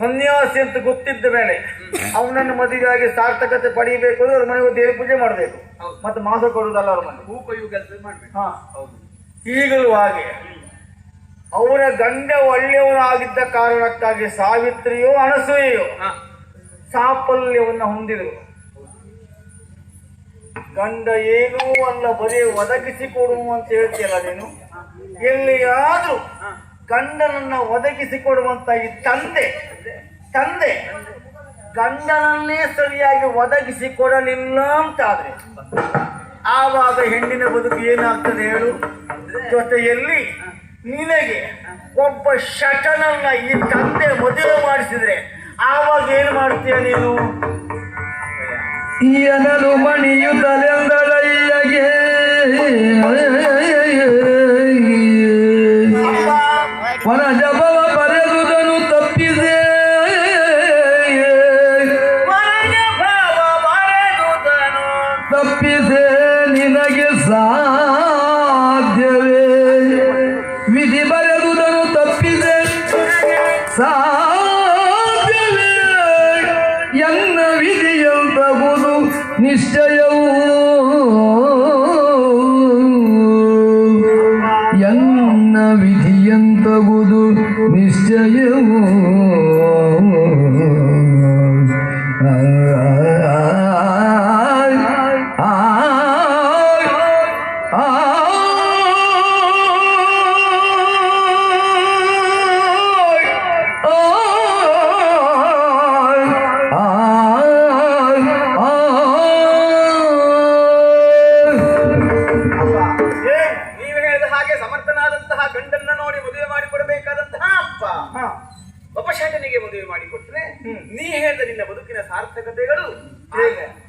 ಸನ್ಯಾಸಿ ಅಂತ ಗೊತ್ತಿದ್ದ ಮೇಲೆ ಅವನನ್ನು ಮದುವೆಯಾಗಿ ಸಾರ್ಥಕತೆ ಪಡೆಯಬೇಕು ಅಂದ್ರೆ ಅವ್ರ ಮನೆಗೆ ದೇವಿ ಪೂಜೆ ಮಾಡಬೇಕು, ಮತ್ತೆ ಮಾಸ ಕೊಡುವುದಲ್ಲ ಅವ್ರ ಮನೆ ಮಾಡ್ಬೇಕು. ಈಗಲೂ ಹಾಗೆ ಅವರ ಗಂಡ ಒಳ್ಳೆಯವನಾಗಿದ್ದ ಕಾರಣಕ್ಕಾಗಿ ಸಾವಿತ್ರಿಯೋ ಅನಸೂಯೆಯೋ ಸಾಫಲ್ಯವನ್ನು ಹೊಂದಿದರು. ಗಂಡ ಏನೂ ಅಲ್ಲ ಬರೀ ಒದಗಿಸಿಕೊಡುವ ಅಂತ ಹೇಳ್ತೀಯಲ್ಲ ನೀನು. ಎಲ್ಲಿಯಾದ್ರೂ ಗಂಡನನ್ನ ಒದಗಿಸಿಕೊಡುವಂತ ಈ ತಂದೆ ಗಂಡನನ್ನೇ ಸರಿಯಾಗಿ ಒದಗಿಸಿಕೊಡಲಿಲ್ಲ ಅಂತಾದ್ರೆ ಆವಾಗ ಹೆಣ್ಣಿನ ಬದುಕು ಏನಾಗ್ತದೆ ಹೇಳು? ಜೊತೆಯಲ್ಲಿ ನಿನಗೆ ಒಬ್ಬ ಶಟನನ್ನ ಈ ತಂದೆ ಮದುವೆ ಮಾಡಿಸಿದ್ರೆ ಆವಾಗ ಏನು ಮಾಡ್ತೀಯ ನೀನು? ಎನಲು ಮಣಿಯುತ್ತಲೆಂದಳಯ್ಯಗೆ ಮನ ಜಪವ ಬರೆದುದನು ತಪ್ಪಿದೆ, ತಪ್ಪಿದೆ ನಿನಗೆ ಸಾಧ್ಯವೇ? ವಿಧಿ ಬರೆದುದನು ತಪ್ಪಿದೆ ಸಾಧ್ಯವೇ? ಎನ್ನ ವಿಧಿಯಂತಗುದು ನಿಶ್ಚಯವೂ, ಎನ್ನ ವಿಧಿಯಂತಗುದು ನಿಶ್ಚಯವೂ. ನೀ ಹೇಳಿದ ನಿನ್ನ ಬದುಕಿನ ಸಾರ್ಥಕತೆಗಳು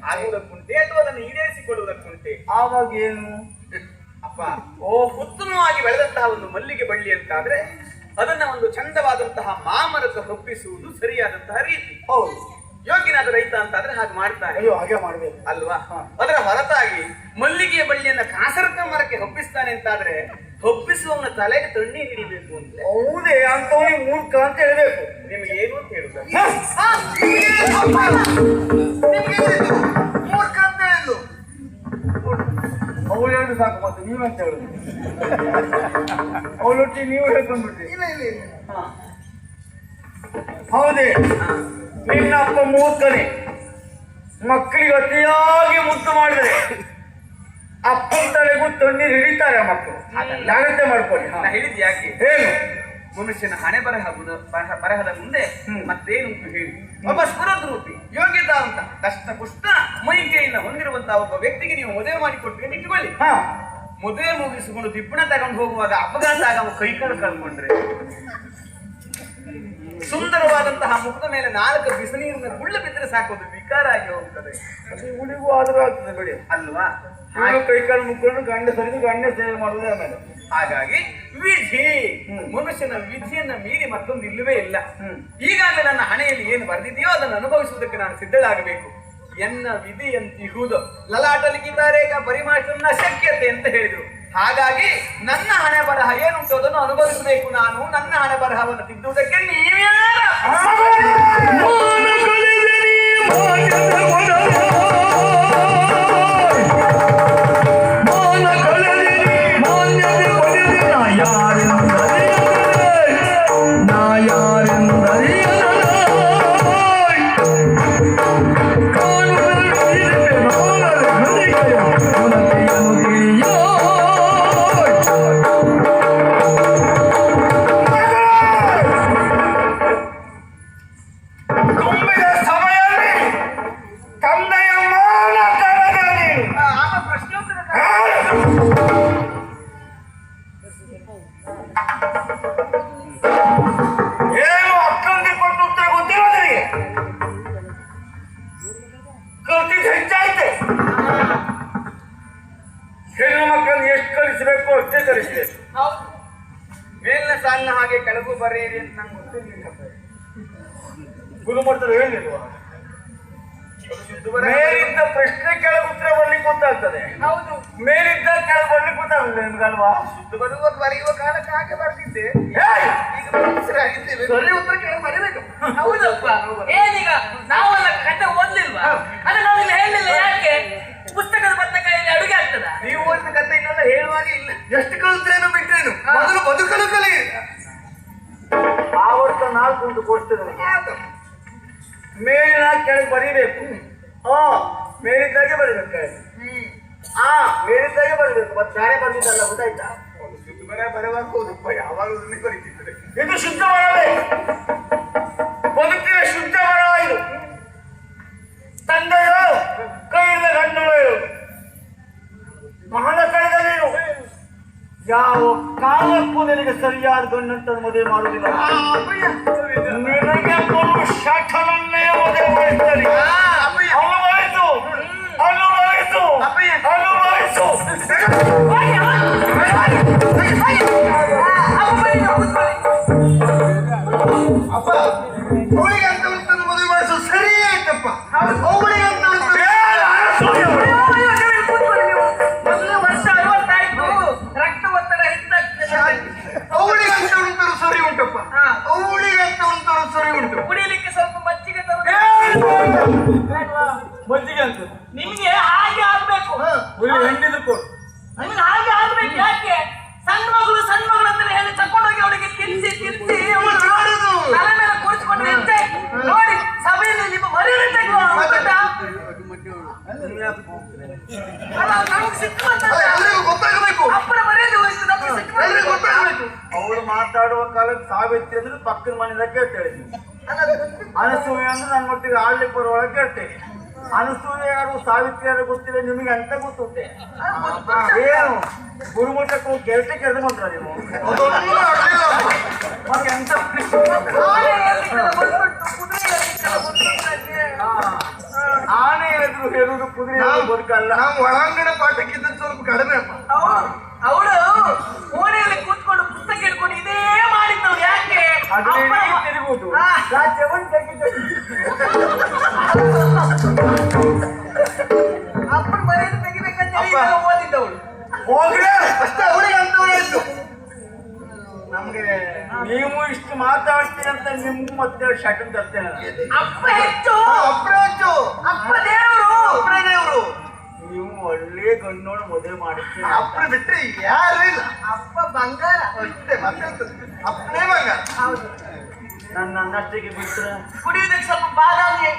ಆಗುವುದಕ್ಕುಂಟೆ ಅಥವಾ ಅದನ್ನು ಈಡೇರಿಸಿಕೊಳ್ಳುವುದಕ್ಕುಂಟೆ. ಆವಾಗ ಏನು ಅಪ್ಪ, ಉತ್ತಮವಾಗಿ ಬೆಳೆದಂತಹ ಒಂದು ಮಲ್ಲಿಗೆ ಬಳ್ಳಿ ಅಂತಾದ್ರೆ ಅದನ್ನ ಒಂದು ಚಂದವಾದಂತಹ ಮಾಮರಕ ಹೊಪ್ಪಿಸುವುದು ಸರಿಯಾದಂತಹ ರೀತಿ. ಹೌದು, ಯೋಗ್ಯನಾದ ರೈತ ಅಂತಾದ್ರೆ ಹಾಗೆ ಮಾಡ್ತಾರೆ. ಅಯ್ಯೋ ಹಾಗೆ ಮಾಡ್ಬೇಕು ಅಲ್ವಾ? ಅದರ ಹೊರತಾಗಿ ಮಲ್ಲಿಗೆಯ ಬಳ್ಳಿಯನ್ನ ಕಾಸರಕ ಮರಕ್ಕೆ ಹೊಪ್ಪಿಸ್ತಾನೆ ಅಂತಾದ್ರೆ ಹೊಪ್ಪಿಸುವವನ ತಲೆಗೆ ತಣ್ಣೀರು ಹಿಡಿಬೇಕು ಅಂತ. ಹೌದೇ ಅಂತವನಿಗೆ ಮೂರ್ಖ ಅಂತ ಹೇಳ್ಬೇಕು. ನಿಮ್ಗೆ ಏನು ಅಂತ ಹೇಳುದು? ಮೂರ್ಖ ಅಂತ ಹೇಳುದು ಅವಳು ಹೇಳುದು ಸಾಕು, ಮತ್ತೆ ನೀವಂತ ಹೇಳುದು ಅವಳೊಟ್ಟಿಗೆ ನೀವು ಹೇಳ್ಕೊಂಡ್ಬಿಟ್ರಿ. ಹೌದೇ, ನಿನ್ನಪ್ಪ ಮೂರ್ಖನೇ. ಮಕ್ಕಳಿಗೆ ಅತಿಯಾಗಿ ಮುದ್ದು ಮಾಡಿದರೆ ಅಪ್ಪನ ತಲೆಗೂ ತಣ್ಣೀರು ಹಿಡಿತಾರೆ ಮಕ್ಕಳು. ಜಾಗ್ರತೆ ಮಾಡ್ಕೊಳ್ಳಿ. ಹೇಳಿದ್ ಯಾಕೆ? ಏನು? ಮನುಷ್ಯನ ಹಣೆ ಬರಹದ ಮುಂದೆ ಮತ್ತೇನುಂಟು ಹೇಳಿ? ಒಬ್ಬ ಸ್ಫುರದ್ರೂಪಿ ಯೋಗ್ಯತಾ ಅಂತ ಕಷ್ಟ ಪುಷ್ಟ ಮೈಕೆಯಿಂದ ಹೊಂದಿರುವಂತಹ ಒಬ್ಬ ವ್ಯಕ್ತಿಗೆ ನೀವು ಮದುವೆ ಮಾಡಿಕೊಟ್ರಿ ಅಂತ ಇಟ್ಕೊಳ್ಳಿ. ಮದುವೆ ಮುಗಿಸಿಕೊಂಡು ದಿಪ್ಪಣ ತಗೊಂಡು ಹೋಗುವಾಗ ಅಪಘಾತ ಆಗ ಕೈಕಾಲು ಕಳ್ಕೊಂಡ್ರೆ ಸುಂದರವಾದಂತಹ ಮುಖದ ಮೇಲೆ 4 ಬಿಸಿನೀರಿನ ಗುಳ್ಳ ಬಿದ್ದರೆ ಸಾಕೋದು ವಿಕಾರ ಆಗಿ ಹೋಗ್ತದೆ. ಉಳಿಗೂ ಆದ್ರೂ ಆಗ್ತದೆ ಬಿಡಿ ಅಲ್ವಾ? ಕೈಕಾಲು ಮುಕ್ಕೊಂಡು ಗಂಡ ಸರಿದು ಗಂಡ ಸೇವೆ ಮಾಡುವುದೇ ಆಮೇಲೆ. ಹಾಗಾಗಿ ವಿಧಿ, ಮನುಷ್ಯನ ವಿಧಿಯನ್ನ ಮೀರಿ ಮತ್ತೊಂದು ಇಲ್ಲವೇ ಇಲ್ಲ. ಈಗಾಗಲೇ ನನ್ನ ಹಣೆಯಲ್ಲಿ ಏನು ಬರೆದಿದೆಯೋ ಅದನ್ನು ಅನುಭವಿಸುವುದಕ್ಕೆ ನಾನು ಸಿದ್ಧಳಾಗಬೇಕು. ಎನ್ನ ವಿಧಿ ಅಂತಿಹುದು ಲಲಾಟ ಲಿಖಿತಾರೇಖ ಪರಿಮಾಷನ್ನ ಶಕ್ಯತೆ ಅಂತ ಹೇಳಿದ್ರು. ಹಾಗಾಗಿ ನನ್ನ ಹಣೆ ಬರಹ ಏನುಂಟು ಅದನ್ನು ಅನುಭವಿಸಬೇಕು. ನಾನು ನನ್ನ ಹಣೆ ಬರಹವನ್ನು ತಿದ್ದುವುದಕ್ಕೆ ನೀವ್ಯಾರ? ಏನು ಅಕ್ಕಂಗೆ ಕೊಟ್ಟು ಉತ್ತರ ಗೊತ್ತಿರೋದ್ರಿಗೆ ಕಲ್ತಿದ್ದು ಹೆಚ್ಚಾಯ್ತೆ. ಹೆಣ್ಣು ಮಕ್ಕಳನ್ನು ಎಷ್ಟು ಕಲಿಸಬೇಕು ಅಷ್ಟೇ ಕಲಿಸಬೇಕು. ಮೇಲಿನ ಸಾಲಿನ ಹಾಗೆ ಕೆಳಗೂ ಬರೆಯಿರಿ ಅಂತ ನಂಗೆ ಗೊತ್ತಿರಲಿಲ್ಲ. ಗುರುಮಠರು ಹೇಳಿಲ್ವಾ? ಮೇಲಿದ್ದ ಪ್ರಶ್ನೆ ಕೆಳಗೆ ಉತ್ತರ ಬರ್ಲಿಕ್ಕೆ ಗೊತ್ತಾಗ್ತದೆ. ಹೌದು, ಮೇಲಿದ್ದ ಕೆಳಗೆ ಬರ್ಲಿಕ್ಕೆ ಗೊತ್ತಾಗಲ್ಲ ನಿಮ್ಗಲ್ವಾ? ಶುದ್ಧ ಬರೆಯುವ ಕಾಲಕ್ಕೆ ಹಾಗೆ ಬರ್ತಿದ್ದೆ. ಈಗ ಸರಿ ಉತ್ತರ ಕೆಳಗೆ ಬರೀಬೇಕು. ಹೌದಪ್ಪ. ಏನೀಗ ನಾವೆಲ್ಲ ಕತೆ ಓದ್ಲಿಲ್ವಾ? ಅಂದ್ರೆ ನಾವಿಲ್ಲಿ ಹೇಳಿಲ್ಲ ಯಾಕೆ? ಪುಸ್ತಕದ ಬದ್ದ ಕೈಯಲ್ಲಿ ಅಡುಗೆ ಆಗ್ತದ? ನೀವು ಓದಿದ ಕತೆ ಇನ್ನೆಲ್ಲ ಹೇಳುವಾಗ ಇಲ್ಲ. ಎಷ್ಟು ಕಲಿತ್ರೇನು ಬಿಟ್ರೇನು ಮೊದಲು ಬದುಕಲು ಕಲಿ. ಆವರ್ತ 4 ಉಂಟು ಕೊಡ್ತೇನೆ. ಮೇಲಿನ ಕೆಳಗೆ ಬರೀಬೇಕು. ಮೇಲಿದ್ದಾಗೆ ಬರೀಬೇಕು ಕೆಳಗೆ. ಮೇಲಿದ್ದಾಗೆ ಬರೀಬೇಕು. ಮತ್ತೆ ಬೇರೆ ಬಂದಿದ್ದಲ್ಲ, ಗೊತ್ತಾಯ್ತಾ? ಬರುವಾಗ ಹೌದಪ್ಪ, ಯಾವಾಗಲೂ ಬರೀತಿದ್ದಾರೆ. ಇದು ಶುದ್ಧ ಮರವೇ, ಬದುಕಿನ ಶುದ್ಧ ಮರ ಇದು. ತಂದೆಯೋ ಕೈ ಹಿಡಿದ ಗಂಡುಗಳು ಮಹಳ ಕಳೆದ ನೀನು ಯಾವ ಕಾಲಕ್ಕೂ ನಿನಗೆ ಸರಿಯಾದ ಗಂಡಂತ ಮದುವೆ ಮಾಡುವುದಿಲ್ಲ. ನಿನಗೆ ಕೊಡು ಶಾಖವನ್ನೇ ಮದುವೆ ಮಾಡಿದ್ದಾರೆ. ಅನುಭವಿಸು, ಅನುಭವಿಸು, ಅನುಭವಿಸು. ಅಪ್ಪ ಅವಳಿಗೆ ಅಂತ ಮದುವೆ ಮಾಡಿಸು ಸರಿ ಆಯ್ತಪ್ಪ. ಅವಳಿಗೆ ಅಂತ ಮೊದಲು ವರ್ಷ 60 ಆಯ್ತು, ರಕ್ತ ಒತ್ತಡ ಹೆಚ್ಚಾಗ್ತದೆ. ಅವಳಿಗೆ ಅಂತ ಉಂಟರು ಸರಿ ಉಂಟಪ್ಪ. ಅವಳಿಗೆ ಅಂತ ಉಂಟರು ಸರಿ ಉಂಟು. ಕುಡಿಯಲಿಕ್ಕೆ ಸ್ವಲ್ಪ ಮಜ್ಜಿಗೆ ತರುವ. ಮಜ್ಜಿಗೆ ಅಂತ ನಿಮ್ಗೆ ಹಾಗೆ ಆಗ್ಬೇಕು. ಹೆಣ್ಣಿದು ಕೊಡು. ನಿಮ್ಗೆ ಹಾಗೆ ಆಗ್ಬೇಕು. ಯಾಕೆ? ಸಣ್ಣ ಮಗಳು ಅಂತ ಹೇಳಿ ತಕೊಂಡೋಗಿ ಅವಳಿಗೆ ತಿನ್ಸಿ ಅವಳು ತಲೆ ಮೇಲೆ ಕೂರಿಸ್ಕೊಂಡ್ರೆ ಎಂತ ನೋಡಿ ಸಭೆಯಲ್ಲಿ ನಿಮ್ಮ ಮರ್ಯಾದೆ ತೆಗೆಯುವ ಗೊತ್ತಾಗಬೇಕು. ಅಪ್ಪನ ಮರ್ಯಾದೆ ಹೋಯ್ತು, ನಮ್ಗೆ ಸಿಕ್ಕು. ಅವಳು ಮಾತಾಡುವ ಕಾಲಕ್ಕೆ ಸಾವಿತ್ರಿ ಅಂದ್ರೆ ಪಕ್ಕದ ಮನೆಯಿಂದ ಕೇಳ್ತೇವೆ. ಅನಸೂಯ ಅಂದ್ರೆ ನನ್ನ ಮಟ್ಟಿಗೆ ಆಡ್ಲಿಕ್ಕೆ ಬರುವೊಳಗೆ ಕೇಳ್ತೇವೆ. ಅನಸೂಯ ಯಾರು ಸಾವಿತ್ರಿ ಯಾರು ಗೊತ್ತಿಲ್ಲ ನಿಮಗೆ ಅಂತ ಗೊತ್ತುಂಟೆ. ಏನು ಗುರುಮಠಕ್ಕೂ ಕೇಳ್ತೆ ಕೆರೆದು ಬಂದ್ರ ನೀವು ಮತ್ತೆ ಎಂತ ಆನೆ ಹೇಳಿದ್ರು ಹೇಳುದು ಕುದುರೆ ಬದುಕಲ್ಲ. ನಾವು ಒಳಾಂಗಣ ಪಾಠಕ್ಕಿಂತ ಸ್ವಲ್ಪ ಕಡಿಮೆ ಅಪ್ಪ. ಅವಳು ಓಣೆಯಲ್ಲಿ ಕೂತ್ಕೊಂಡು ಪುಸ್ತಕ ಹಿಡ್ಕೊಂಡು ಇದೇ ಮಾಡಿದ್ದವು. ಯಾಕೆ? ತಿರುಗುದು ಅಪ್ಪನ ಮರ್ಯಾದೆ ತೆಗಿಬೇಕಂತ ಓದಿದ್ದವಳು. ಹೋಗ್ರೆ ಅಷ್ಟೇ ಅವಳಿಗೆ ಅಂತ ಆಯ್ತು. ನಮ್ಗೆ ನೀವು ಇಷ್ಟು ಮಾತಾಡ್ತೀರಿ ಅಂತ ನಿಮ್ಗೂ ಮತ್ತೆ ಶಟನ್ ತರ್ತೇನೆ. ಅಪ್ಪ ಹೆಚ್ಚು, ಅಪ್ರಾಚು, ಅಪ್ಪ ದೇವರು, ಅಪ್ರ ದೇವರು. ನೀವು ಒಳ್ಳೆ ಗಣ್ಣೋಳು ಮದುವೆ ಮಾಡಿರ್ತೀರಿ. ಅಪ್ರ ಬಿಟ್ರೆ ಯಾರು ಇಲ್ಲ. ಅಪ್ಪ ಬಂಗಾರ ಅಷ್ಟೇ ಮತ್ತೆ ಅಪ್ಪನೇ ಬಂಗಾರ. ಹೌದು. ನನ್ನಷ್ಟಕ್ಕೆ ಬಿಟ್ರೆ ಕುಡಿಯುವುದಕ್ಕೆ ಸ್ವಲ್ಪ ಬಾದಾಮಿ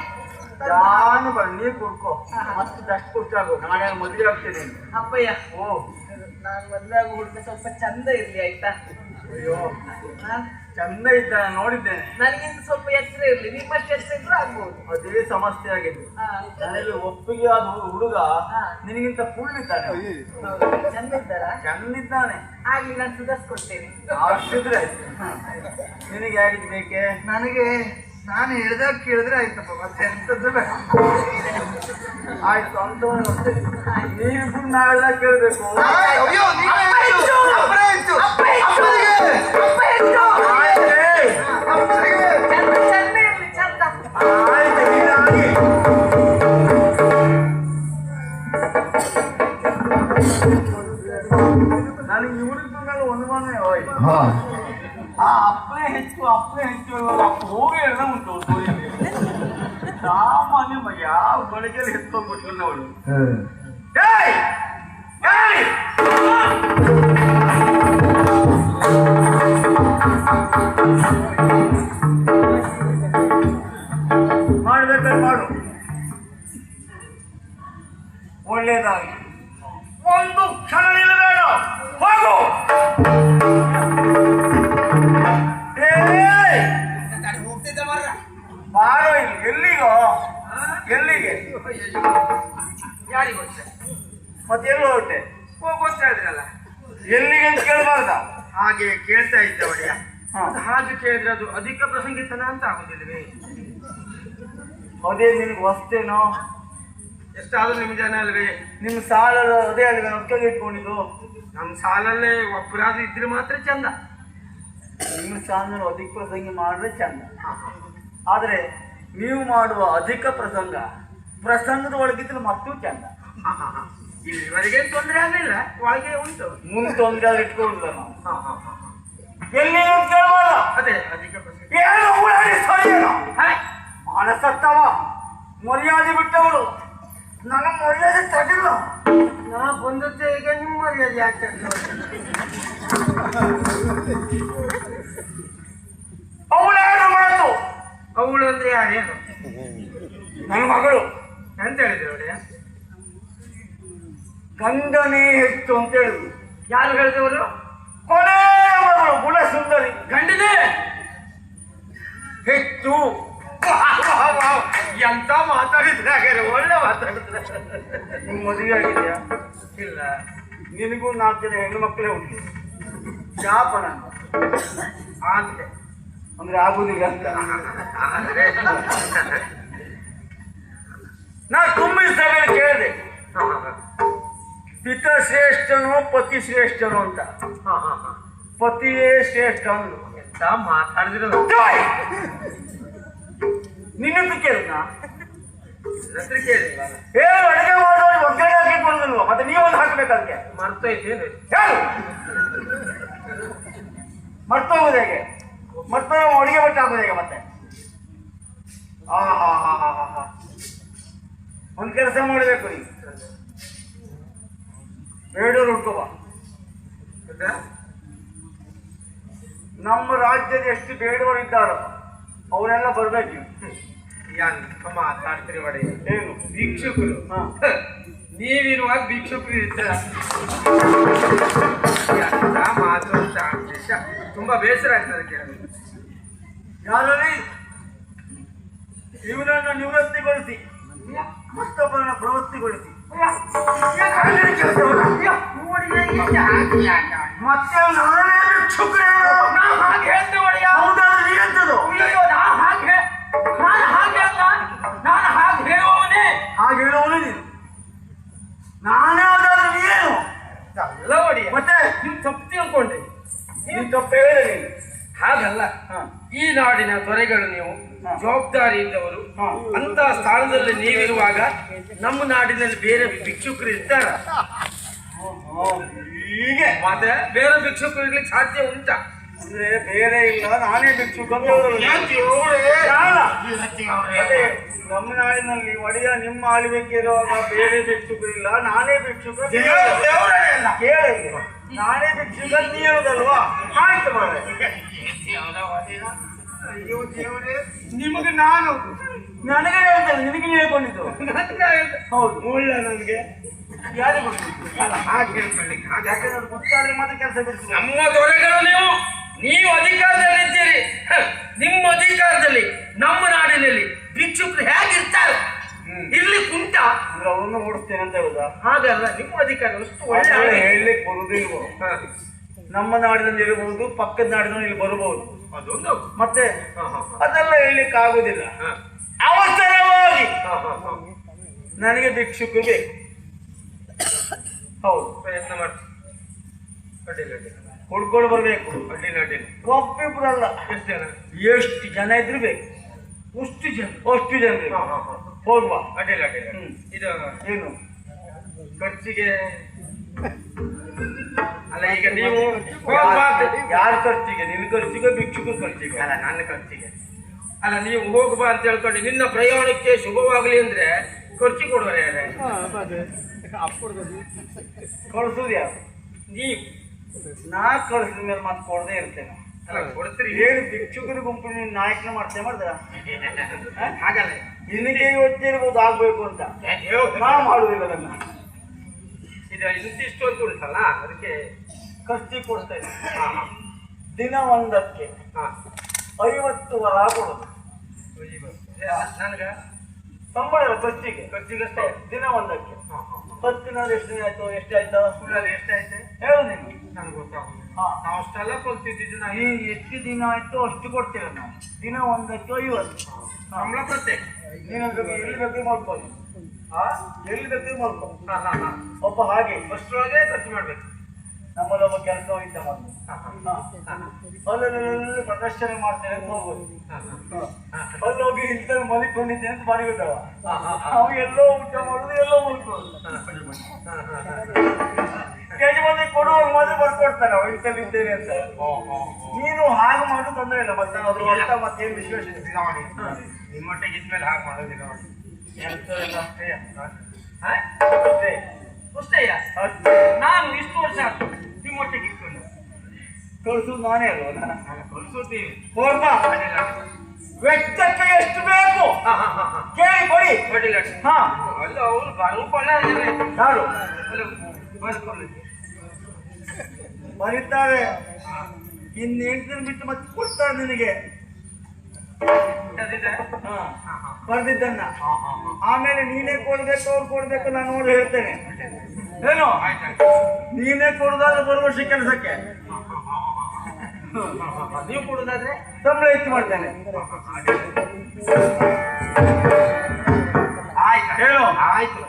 ನಾನು ಬರ್ ನೀರು ಕುಡ್ಕೋ ಮತ್ತೆ ದಷ್ಟು ಕುಡ್ಸಾಗು. ನಾಳೆ ಮದುವೆ ಆಗ್ತೇನೆ. ಅಪ್ಪಯ್ಯ, ಓ ನಾನು ಮದುವೆಯಾಗ ಹುಡುಗ ಸ್ವಲ್ಪ ಚಂದ ಇರ್ಲಿ ಆಯ್ತಾ? ಅಯ್ಯೋ ಚಂದ ಇದ್ದ ನೋಡಿದ್ದೇನೆ. ನನಗಿಂತ ಸ್ವಲ್ಪ ಎತ್ತರ ಇರ್ಲಿ, ನಿಮ್ಮಷ್ಟು ಎತ್ತರ ಇದ್ರೂ ಆಗ್ಬೋದು. ಅದೇ ಸಮಸ್ಯೆ ಆಗಿದೆ. ನನಗೆ ಒಪ್ಪಿಗೆ ಆದ ಹುಡುಗ ನಿನಗಿಂತ ಫುಲ್ ಇದ್ದಾನೆ. ಚಂದ ಇದ್ದಾರ? ಚಂದ ಇದ್ದಾನೆ. ಆಗ್ಲಿ, ನಾನು ಸುಧಾರಿಸ್ಕೊಡ್ತೇನೆ. ಅಷ್ಟಿದ್ರೆ ಆಯ್ತು. ನಿನಗೆ ಹೇಗಿದ್ ಬೇಕೆ? ನನಗೆ ನಾನು ಹೇಳ್ದಾಗ ಕೇಳಿದ್ರೆ ಆಯ್ತಪ್ಪ, ಮತ್ತೆ ಎಂತದ್ದು ಬೇಡ. ಆಯ್ತು ಅಂತ ನೀವು ನಾವೆಲ್ಲ ಕೇಳ್ಬೇಕು. ಅಯ್ಯೋ ನೀವೇ ಹೆಚ್ಚು, ಅಪ್ರ ಹೆಚ್ಚು, ಅಪ್ಪನಿಗೆ, ಅಪ್ಪನಿಗೆ. ಚಂದ ಚಂದ ಇರ್ಲಿ, ಚಂದ. ಆಯ್ತು ನೀನಾಗಿ ನನಗೆ ಇವ್ರಿಗೆ ಮೇಲೆ ಅನುಮಾನ ಹೋಯ್ತು. ಆ ಅಪ್ಪನೇ ಹೆಚ್ಚು ಅಪ್ಪ ಹೋಗಿ ಎಲ್ಲ ಉಂಟು. ಸಾಮಾನ್ಯ ಯಾವ ಗಳಿಗೆಯಲ್ಲಿ ಎತ್ಕೊಂಡ್ಬಿಟ್ಲು ಅವಳು. ಮಾಡ್ಬೇಕಾದ್ರೆ ಮಾಡು, ಒಳ್ಳೇದಾಗಿ. ಒಂದು ಕ್ಷಣ ನಿಲ್ಲಬೇಡ, ಹೋಗು. ಬಾರೋ ಇಲ್ಲಿ. ಎಲ್ಲಿಗೋ? ಎಲ್ಲಿಗೆ? ಯಾರಿಗೆ ಗೊತ್ತ? ಮತ್ತೆ ಎಲ್ಲಿ ಹೊರಟೆ? ಗೊತ್ತಾ ಇದ್ರಲ್ಲ. ಎಲ್ಲಿಗೆ ಅಂತ ಕೇಳಬಾರ್ದ? ಹಾಗೆ ಕೇಳ್ತಾ ಇದ್ದೆ ಒಡೆಯ. ಹಾಗೆ ಕೇಳಿದ್ರೆ ಅದು ಅಧಿಕ ಪ್ರಸಂಗಿತನ ಅಂತ ಆಗುದಿಲ್ವೇ? ಅದೇ ನಿನಗೆ ವಸ್ತೇನೋ? ಎಷ್ಟಾದ್ರೂ ನಿಮ್ ಜನ ಅಲ್ವೇ? ನಿಮ್ಮ ಸಾಲ ಅದೇ ಅಲ್ವೇ ನೊಕ್ಕಾಗಿ ಇಟ್ಕೊಂಡಿದ್ದು? ನಮ್ ಸಾಲಲ್ಲೇ ಒಬ್ಬರಾದ್ರೂ ಇದ್ರೆ ಮಾತ್ರ ಚಂದ. ನಿಮ್ಮ ಸಾಲ ಅಧಿಕ ಪ್ರಸಂಗ ಮಾಡಿದ್ರೆ ಚಂದ. ಆದ್ರೆ ನೀವು ಮಾಡುವ ಅಧಿಕ ಪ್ರಸಂಗದ ಒಳಗಿದ್ರೆ ಮತ್ತೂ ಚಂದ. ಇಲ್ಲಿವರೆಗೆ ತೊಂದರೆ ಆಗಲಿಲ್ಲ, ಒಳಗೆ ಉಂಟು. ಮುಂದೆ ತೊಂದರೆ ಆದ್ರೆ ಇಟ್ಕೊಳ್ಳುದ ನಾವು. ಎಲ್ಲಿ ಕೇಳಬಾರ? ಅದೇ ಅಧಿಕ ಪ್ರಸಂಗ. ಏನು ಊರಾಡಿ ಸರಿಯೇನೋ? ಸತ್ತವ ಮರ್ಯಾದೆ ಬಿಟ್ಟವಳು ನನ್ನ ಮರ್ಯಾದೆ ತಗಿಲ್ಲ. ನಾ ಬಂದದ್ದೇ ಈಗ ನಿಮ್ಮ ಮರ್ಯಾದೆ ಯಾಕೆ ಅವಳೇನು ಮಾತು? ಅವಳು ಅಂದ್ರೆ ಯಾರೇನು? ನನ್ನ ಮಗಳು ಎಂತ ಹೇಳಿದ್ರು ಅವಳಿಗೆ? ಗಂಡನೇ ಹೆಚ್ಚು ಅಂತ ಹೇಳಿದ್ರು. ಯಾರು ಹೇಳಿದವರು? ಕೊನೆಯ ಮಗಳು ಗುಣ ಸುಂದರಿ. ಗಂಡನೇ ಹೆಚ್ಚು. ಎಂತ ಮಾತಾಡಿದ್ರೆ ಒಳ್ಳೆ ಮಾತಾಡಿದ್ರೆ. ನಿಮ್ ಮದುವೆ ಆಗಿದೆಯಾ? ಇಲ್ಲ. ನಿನಗೂ 4 ಜನ ಹೆಣ್ಣು ಮಕ್ಕಳೇ ಉಂಟು. ಶಾಪನ ಆದ್ರೆ ಅಂದ್ರೆ ಆಗುದಿಲ್ಲ ಅಂತ. ಆದ್ರೆ ನಾ ತುಂಬಿ ಸಭೆ ಕೇಳಿದೆ, ಪಿತ ಶ್ರೇಷ್ಠನೋ ಪತಿ ಶ್ರೇಷ್ಠನೋ ಅಂತ. ಪತಿಯೇ ಶ್ರೇಷ್ಠ ಅಂದ್ರು. ಎಂತ ಮಾತಾಡಿದ್ರು ನಿನ್ನಂತ ಕೇಳಿದ್ನಾ? ಕೇಳಿಲ್ಲ. ಹೇಳು, ಅಡುಗೆ ಮಾಡೋರು ಒಗ್ಗರಣೆ ಹಾಕಿ ಬರೋದಿಲ್ವ? ಮತ್ತೆ ನೀವೊಂದು ಹಾಕ್ಬೇಕಂತೆ. ಮರ್ತೋಯ್ತೇನು? ಹೇಳು, ಮರ್ತೋಗುದು ಹೇಗೆ? ಮತ್ತೆ ಅಡುಗೆ ಬಟ್ಟೆ ಹಾಕೋದು ಹೇಗೆ? ಮತ್ತೆ ಒಂದು ಕೆಲಸ ಮಾಡಬೇಕು ನೀನು. ಬೇಡೂರು ಹುಡ್ಕೋಬ. ನಮ್ಮ ರಾಜ್ಯದ ಎಷ್ಟು ಬೇಡವರು ಇದ್ದಾರೋ ಅವರೆಲ್ಲ ಬರ್ಬೇಕು. ಎಂತ ಮಾತಾಡ್ತೀರಿ ಒಡೆ? ಏನು ಭಿಕ್ಷುಕರು? ನೀವಿರುವಾಗ ಭಿಕ್ಷುಕರು ಇರ್ತಾರ? ಎಂತ ಮಾತು ಅಂತ ತುಂಬಾ ಬೇಸರ ಆಗ್ತದೆ ಕೇಳಿ. ಯಾರಲ್ಲಿ ಇವನನ್ನು ನಿವೃತ್ತಿಗೊಳಿಸಿ ಮತ್ತೊಬ್ಬರನ್ನ ಪ್ರವೃತ್ತಿಗೊಳಿಸಿ ಮತ್ತೆ ನಾನೇ ಭಿಕ್ಷುಕರೇ. ಹಾಗೆ ಹೇಳ್ತೇವೆ ಒಡೆಯ. ಹೌದಾದ್ರೆ ನೀ ಎಂತದು? ಅಯ್ಯೋ, ನಾನು ಹಾಗೆ ಹೇಳುವವನೇ. ಹಾಗೆ ಹೇಳುವವನು ನೀನು. ನಾನೇ ಆದಾದ್ರೆ ನೀನು ಅಲ್ಲ ಒಡೆಯ. ಮತ್ತೆ ನೀವು ತಪ್ಪು ತಿಳ್ಕೊಂಡೆ. ನೀನು ತಪ್ಪು ಹೇಳಿದೆ ನೀನು. ಹಾಗಲ್ಲ. ಈ ನಾಡಿನ ದೊರೆಗಳು ನೀವು ಜವಾಬ್ದಾರಿ ಇದ್ದವರು. ಅಂತ ಸ್ಥಾನದಲ್ಲಿ ನೀವಿರುವಾಗ ನಮ್ಮ ನಾಡಿನಲ್ಲಿ ಬೇರೆ ಭಿಕ್ಷುಕರು ಇರ್ತಾರ? ಹೀಗೆ ಮತ್ತೆ ಬೇರೆ ಭಿಕ್ಷುಕರು ಇರ್ಲಿಕ್ಕೆ ಸಾಧ್ಯ ಉಂಟಾ? ಅಂದ್ರೆ ಬೇರೆ ಇಲ್ಲ, ನಾನೇ ಭಿಕ್ಷುಕ ಅಂತ ಅದೇ ನಮ್ಮ ನಾಡಿನಲ್ಲಿ ಒಡೆಯ ನಿಮ್ಮ ಆಳ್ವಿಕೆ ಇರುವಾಗ ಬೇರೆ ಭಿಕ್ಷುಕರು ಇಲ್ಲ, ನಾನೇ ಭಿಕ್ಷುಕ. ಕೇಳಿ, ನಾನೇ ಭಿಕ್ಷುಕ ನೀ ಹೇಳುದಲ್ವಾ? ಆಯ್ತು ಮಾಡ. ಅಯ್ಯೋ ದೇವರೇ, ನಿಮಗೆ ನನಗೆ ಹೇಳ್ತೇನೆ, ನಿನಗೆ ಹೇಳ್ಕೊಂಡಿದ್ದು. ಹೌದು, ಒಳ್ಳೆ ನನಗೆ ಯಾರೇ ಗೊತ್ತಿತ್ತು. ಹಾಗೆ ಹೇಳ್ಕೊಳ್ಳಿಕ್ಕೆ ಯಾಕಂದ್ರೆ ಗೊತ್ತಾದ್ರೆ ಮತ್ತೆ ಕೆಲಸ ಬಿಡ್ತೀನಿ. ನಮ್ಮ ದೊರೆಗಳು ನೀವು ಅಧಿಕಾರದಲ್ಲಿದ್ದೀರಿ. ನಿಮ್ಮ ಅಧಿಕಾರದಲ್ಲಿ ನಮ್ಮ ನಾಡಿನಲ್ಲಿ ಭಿಕ್ಷುಕರು ಹೇಗಿರ್ತಾರೆ? ಇರ್ಲಿಕ್ಕೆ ಉಂಟಾ? ಅಂದ್ರೆ ಅವರನ್ನು ಓಡಿಸ್ತೇನೆ ಅಂತ ಹೇಳುದಾ? ಹಾಗಲ್ಲ, ನಿಮ್ಮ ಅಧಿಕಾರ ಅಷ್ಟು ಒಳ್ಳೆ ಹೇಳಲಿಕ್ಕೆ ಬರುವುದಿಲ್ವೋ? ನಮ್ಮ ನಾಡಿನಲ್ಲಿ ಇರಬಹುದು, ಪಕ್ಕದ ನಾಡಿನಲ್ಲಿ ಇಲ್ಲಿ ಬರಬಹುದು. ಅದೊಂದು ಮತ್ತೆ ಅದೆಲ್ಲ ಹೇಳಲಿಕ್ಕೆ ಆಗುದಿಲ್ಲ. ಅವಸರವಾಗಿ ನನಗೆ ಭಿಕ್ಷುಕ ಬೇಕು. ಹೌದು, ಪ್ರಯತ್ನ ಮಾಡ್ತೀನಿ. ಅಡ್ಡಿಲ್ಲ ಅಡ್ಡಿಲ್ಲ, ಹುಡ್ಕೊಂಡು ಬರ್ಬೇಕು. ಅಡ್ಡಿಲ್ಲ ಅಡ್ಡಿಲ್ಲ. ಒಬ್ಬಿಬ್ರಲ್ಲ, ಎಷ್ಟು ಜನ? ಎಷ್ಟು ಜನ ಇದ್ರು ಬೇಕು. ಅಷ್ಟು ಜನ? ಅಷ್ಟು ಜನ ಬೇಕು. ಹೋಗುವ. ಅಡ್ಡಿಲ್ಲ ಅಡ್ಡಿಲ್ಲ. ಇದು ಏನು ಖರ್ಚಿಗೆ ಅಲ್ಲ, ಈಗ ನೀವು ಯಾರ ಖರ್ಚಿಗೆ? ನಿನ್ನ ಖರ್ಚಿಗೆ, ಭಿಕ್ಷುಕರ ಖರ್ಚಿಗೆ? ಅಲ್ಲ, ನನ್ನ ಖರ್ಚಿಗೆ. ಅಲ್ಲ, ನೀವು ಹೋಗ್ಬಾ ಅಂತ ಹೇಳ್ಕೊಂಡು ನಿನ್ನ ಪ್ರಯಾಣಕ್ಕೆ ಶುಭವಾಗಲಿ ಅಂದ್ರೆ ಖರ್ಚು ಕೊಡುವರೆ ಯಾರೇ? ಕಳಿಸುದು ಯಾರು? ನೀವು. ನಾ ಕಳಿಸಿದ ಮೇಲೆ ಮತ್ತೆ ಕೊಡದೇ ಇರ್ತೇನೆ. ಅಲ್ಲ, ಕೊಡ್ತೀರಿ. ಏನು ಭಿಕ್ಷುಕರ ಗುಂಪಿನ ನಾಯಕನ ಮಾಡ್ತೇವೆ ಮಾಡ್ತಾರ? ಹಾಗಲ್ಲ, ನಿನಗೆ ಇವತ್ತಿರ್ಬೋದು ಆಗ್ಬೇಕು ಅಂತ ನಾ ಮಾಡುದಿಲ್ಲ. ನನ್ನ ಇದು ಇಂತಿಷ್ಟು ಅಂತ ಉಂಟಲ್ಲ, ಅದಕ್ಕೆ ಖರ್ಚಿಗೆ ಕೊಡ್ತಾ ಇದ್ದೆ. ದಿನ ಒಂದಕ್ಕೆ 50 ವರ ಕೊಡೋದು. ನನಗ ಸಂಬಳ ಇಲ್ಲ, ಖರ್ಚಿಗೆ ಖರ್ಚಿಗಷ್ಟೇ. ದಿನ ಒಂದಕ್ಕೆ 10 ದಿನ ಎಷ್ಟು ಆಯ್ತು? ಎಷ್ಟಾಯ್ತು? ಎಷ್ಟಾಯ್ತು ಹೇಳು ನೀನು. ನನಗೆ ಗೊತ್ತಾಗುದು. ಹಾ, ನಾವು ಅಷ್ಟೆಲ್ಲ ಕೊಡ್ತಿದ್ದು ನಾವು. ನೀ ಎಷ್ಟು ದಿನ ಆಯ್ತು ಅಷ್ಟು ಕೊಡ್ತೇವೆ ನಾವು. ದಿನ ಒಂದಕ್ಕೆ 50 ಸಂಬಳ ಕೊಡ್ತೇವೆ. ನೀನು ಎಲ್ಲಿ ಬೇಕು ಮಾಡ್ಕೊಳ್ಳಿ. ಎಲ್ಲಿ ಬೇಕು ಮಾಡ್ಕೊ. ಒಬ್ಬ ಹಾಗೆ ಅಷ್ಟರೊಳಗೆ ಖರ್ಚು ಮಾಡ್ಬೇಕು. ನಮ್ಮಲ್ಲಿ ಒಬ್ಬ ಕೆಲಸ ಇದ್ದ ಮೊದಲು ಅಲ್ಲಲ್ಲಿ ಪ್ರದರ್ಶನ ಮಾಡ್ತೇನೆ ಅಂತ ಹೋಗ್ಬೋದು. ಅಲ್ಲಿ ಹೋಗಿ ಇಂಥದ್ದು ಮಲಿಕೊಂಡಿದ್ದೆ ಅಂತ ಮಾಡಿಬಿಟ್ಟವ. ಅವ ಎಲ್ಲೋ ಊಟ ಮಾಡುದು, ಎಲ್ಲೋ ಮಲ್ಕೊಳ್ಳೋದು. ಯಜಮಾನಿ ಕೊಡುವಾಗ ಮೊದಲು ಬರ್ಕೊಡ್ತಾನೆ ಅವ ಇಂಥಲ್ಲಿದ್ದೇನೆ ಅಂತ. ನೀನು ಹಾಗೆ ಮಾಡೋದು ತೊಂದರೆ ಇಲ್ಲ. ಮತ್ತೆ ಅದ್ರ ಅಂತ ಮತ್ತೇನು ವಿಶೇಷ ನೋಡಿ ನಿಮ್ಮೊಟ್ಟಿಗೆ ಇದ್ಮೇಲೆ ಹಾಗೆ ಮಾಡೋದಿಲ್ಲ ನೋಡಿ. ಎಂಥದೆಲ್ಲ ಅಷ್ಟೇ ಅಷ್ಟೇ ಅಷ್ಟೇಯ ಅಷ್ಟೇ. ನಾನು ಇಷ್ಟು ವರ್ಷ ಆಯ್ತು ನಿಮ್ಮೊಟ್ಟಿಗೆ ಇಟ್ಕೊಂಡು ಕಳಿಸೋದು ನಾನೇ ಅಲ್ವ? ಕಲಿಸುತ್ತೀನಿ. ಹೋಗ್ಬಾ. ವೆಚ್ಚಕ್ಕೆ ಎಷ್ಟು ಬೇಕು ಕೇಳಿ ಕೊಡಿ. ಹಾ ಅಲ್ಲ ಅವರು ಬರುವುದಲ್ಲ ಯಾರು ಬರೀತಾರೆ. ಇನ್ನು 8 ದಿನ ಬಿಟ್ಟು ಮತ್ತೆ ಕೊಡ್ತಾರೆ ನಿನಗೆ ಬರ್ದಿದ್ದನ್ನ. ಆಮೇಲೆ ನೀನೇ ಕೊಡ್ಬೇಕು ಅವ್ರು ಕೊಡ್ಬೇಕು ನಾನು ನೋಡಿ ಹೇಳ್ತೇನೆ. ಏನು ನೀನೇ ಕೊಡುದಾದ್ರೆ ಬರುವ ವರ್ಷ ಕೆಲಸಕ್ಕೆ ನೀವು ಕೊಡುದಾದ್ರೆ ಸಂಬಳ ಹೆಚ್ಚು ಮಾಡ್ತೇನೆ. ಆಯ್ತು ಹೇಳು. ಆಯ್ತು